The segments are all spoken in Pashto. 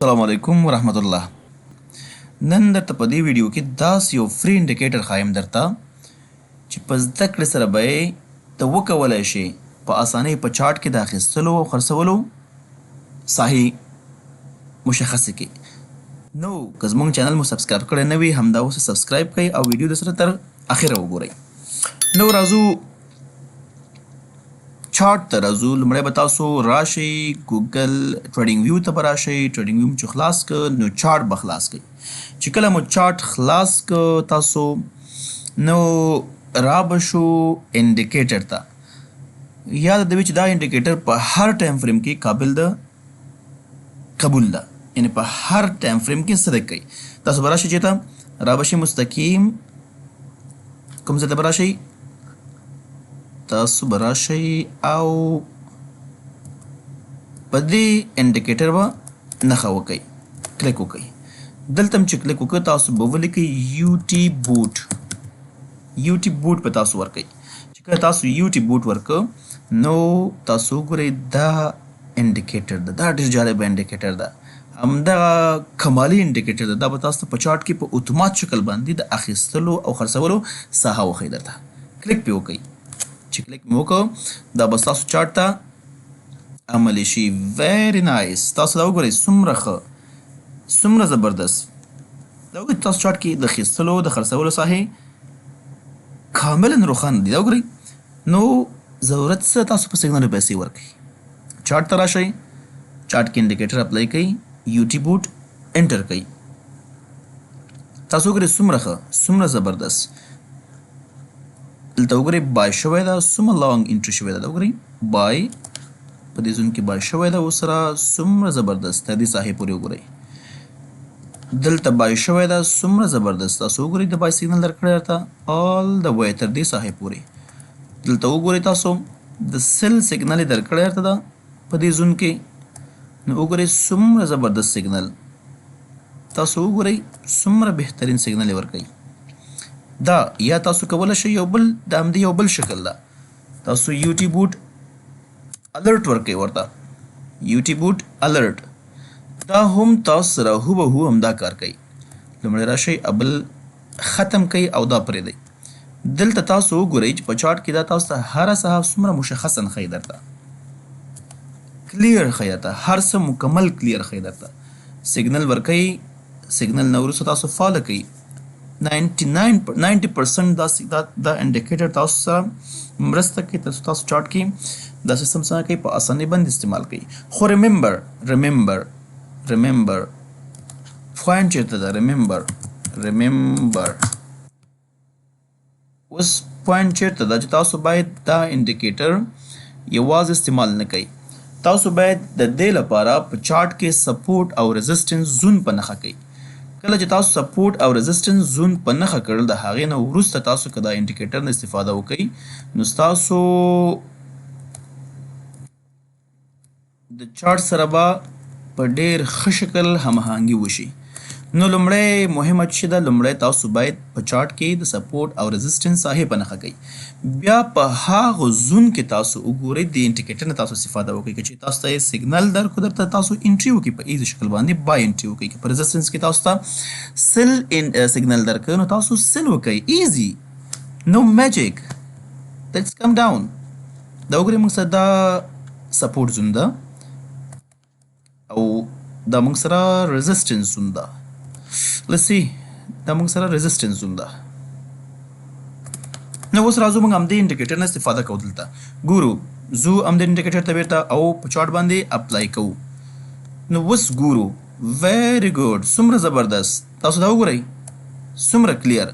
السلام علیکم ورحمت الله. نن درته په دې ویډیو کې داسې یو فری انډیکیټر ښایم درته چې په زده کړې سره به یې ته وکولی شې په اسانۍ په چارټ کې د اخیستلو او خرڅولو ساحې مشخصې کړي. نو که زموږ چینل مو سبسکرایب کړی نه وي همدا اوس سبسکرایب کړئ او ویډیو د سره تر اخره وګورئ. نو راځو چارټ ته راځو. لومړی به تاسو راشئ ګوګل ټریډینګ ویو ته به راشئ. ټریډینګ ویو چې خلاص کړ نو چارټ به خلاص کړئ. چې کله مو چارټ خلاص کړ تاسو نو را به شو انډیکیټر ته. یاد دوي چې دا انډیکیټر په هر ټایم فریم کې قابل د قبول ده، یعنی په هر ټایم فریم کې صدق کوي. تاسو به راشئ چې ته را به شئ مستقیم کوم ځای ته به راشئ، تاسو به راشئ او په دې انډیکیټر به نښه وکئ، کلیک وکئ. دلته هم چې کلیک وکړه تاسو به ولیکئ یو ټي بوټ. یو ټي بوټ په تاسو ورکئ. چې کله تاسو یو ټي بوټ ورکړه نو تاسو وګورئ دا انډیکیټر ده، دا ډېر جالبه انډیکیټر ده، همدغه کمالي انډیکیټر ده. دا به تاسو ته په چارټ کې په اتومات شکل باندې د اخیستلو او خرڅولو ساحه وښیي درته. کلیک پې وکئ. چې کلیک مې وکړ دا به ستاسو چارټ ته عملی شي. ویری نایس. تاسو دا وګورئ څومره ښه، څومره زبردست. دا وګورئ تاسو چارټ کې د اخیستلو د خرڅولو ساحې کاملا روښانه دي. دا وګورئ. نو ضرورت څه تاسو په سګنلو پیسې ورکړئ. چارټ ته راشئ، چارټ کې انډیکیټر اپلای کړئ، یو ټي بوټ انټر کړئ. تاسو وګورئ څومره ښه، څومره زبردست. دلته وګورئ بای شوی ده، څومره لانګ انټري شوی ده. دا وګورئ بای په دې زون کې بای شوی ده ورسره څومره زبردست. تر دې ساحې پورې وګورئ. دلته بای شوی ده څومره زبردست. تاسو وګورئ د بای سیګنل درکړی درته آل د وی تر دې ساحې پورې. دلته وګورئ تاسو د سل سیګنل یې درکړی درته ده په دې زون کې. نو وګورئ څومره زبردست سیګنل. تاسو وګورئ څومره بهترین سیګنل یې ورکوي. دا یا تاسو کولی شئ یو بل د همدې یو بل شکل ده، تاسو یو ټي بوټ الرټ ورکوئ ورته. یو ټي بوټ الرټ دا هم تاسو سره هوبهو همدا کار کوي. لومړی راشئ ابل ختم کوئ او دا پرېږدئ. دلته تاسو وګورئ چې په چارټ کې دا تاسو ته هره ساحه څومره مشخصا ښیي درته، کلیر ښیي درته، هر څه مکمل کلیر ښیي درته. سیګنل ورکوئ، سیګنل نه وروسته تاسو فالو کوئ. 90% دا انډیکیټر تاسو سره مرسته کوي تاسو چارټ کې دا سیستم څنګه کوي په اسانۍ باندې استعمال کوي. خو ریممبر پوینټ چیرته ده؟ ریممبر اوس پوینټ چیرته ده چې تاسو باید دا انډیکیټر یوازې استعمال نه کوئ، تاسو باید د دې لپاره په چارټ کې سپورټ او رزسټنس زون په نښه کوئ. کله چې تاسو سپورټ او رزسټنس زون په نښه کړل د هغې نه وروسته تاسو که دا انډیکیټر نه استفاده وکړئ نو ستاسو د چارټ سره به په ډېر ښه شکل هماهنګي وشي. نو لومړی مهمه چې ده لومړی تاسو باید په چارټ کې د سپورټ او رزسټنس ساحې په نښه کوئ. بیا په هغه زون کې تاسو وګورئ د انډیکیټر نه تاسو استفاده وکړئ. که چې تاسو ته یې سیګنل درکړو درته تاسو انټري وکړئ په ایزي شکل باندې بای انټري وکړئ. که په رزسټنس کې تاسو ته سل سیګنل درکړو نو تاسو سل وکړئ. ایزي، نو میجیک. لیټس کم ډاون. دا وګورئ موږ سره دا سپورټ زون ده او دا موږ سره رزسټنس زون ده. Let's see. دا موږ سره رزسټنس زون ده. نو اوس راځو موږ همدې انډیکیټر نه استفاده کوو. دلته ګورو زو همدې انډیکیټر ته بیرته او په چارټ باندې اپلای کوو. نو اوس ګورو ویری ګوډ، څومره زبردست. تاسو دا وګورئ څومره کلیر.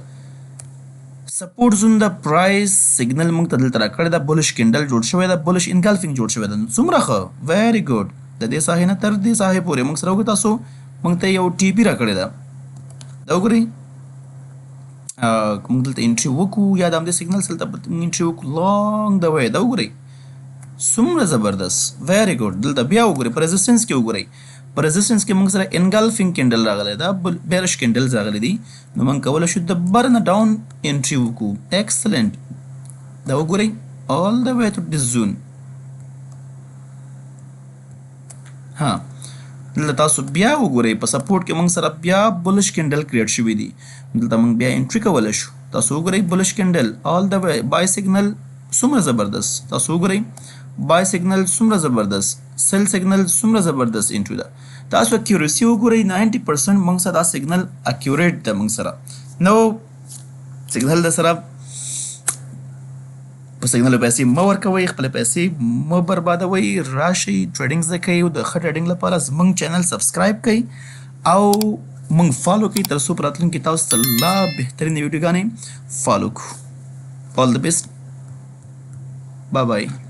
سپورټ زون د پرایس سیګنل موږ ته دلته راکړی ده، بولش کینډل جوړ شوی ده، بولش انګلفینګ جوړ شوی ده. څومره ښه، ویری ګوډ. د دې ساحې نه تر دې ساحې پورې موږ سره وګورئ تاسو موږ ته یو ټي پي راکړې ده. دا وګورئ موږ دلته انټري وکړو یا د همدې سیګنل سره انټري وکړو لانګ د وی. دا وګورئ څومره زبردست، ویری ګوډ. دلته بیا وګورئ په رزسټنس کې وګورئ. په رزسټنس کې موږ سره انګلفینګ کینډل راغلی ده، بیرش کینډلز راغلی دي. نو موږ کولی شو د بر نه ډاون انټري وکړو. ایکسلنټ. دا وګورئ all the way to this zone. ها دلته تاسو بیا وګورئ په سپورټ کې موږ سره بیا بولش کینډل کریټ شوي دي دلته موږ بیا انټري کولی شو تاسو وګورئ بولش کینډل آل د وی بای سګنل څومره زبردست تاسو وګورئ بای سګنل څومره زبردست سیل سګنل څومره زبردست انټري ده تاسو اکیورسي وګورئ 90% موږ سره دا سګنل اکیوریټ ده موږ سره نو سګنل د سره په سګنل پیسې مه ورکوئ خپل پیسې مه بربادوئ راشئ ټریډینګ زده کوئ او د ښه ټریډینګ لپاره زموږ چینل سبسکرایب کړئ او موږ فالو کړئ تر څو په راتلونکي تاسو ته لا بهترینې ویډیوګانې فالو کړو all the best bye bye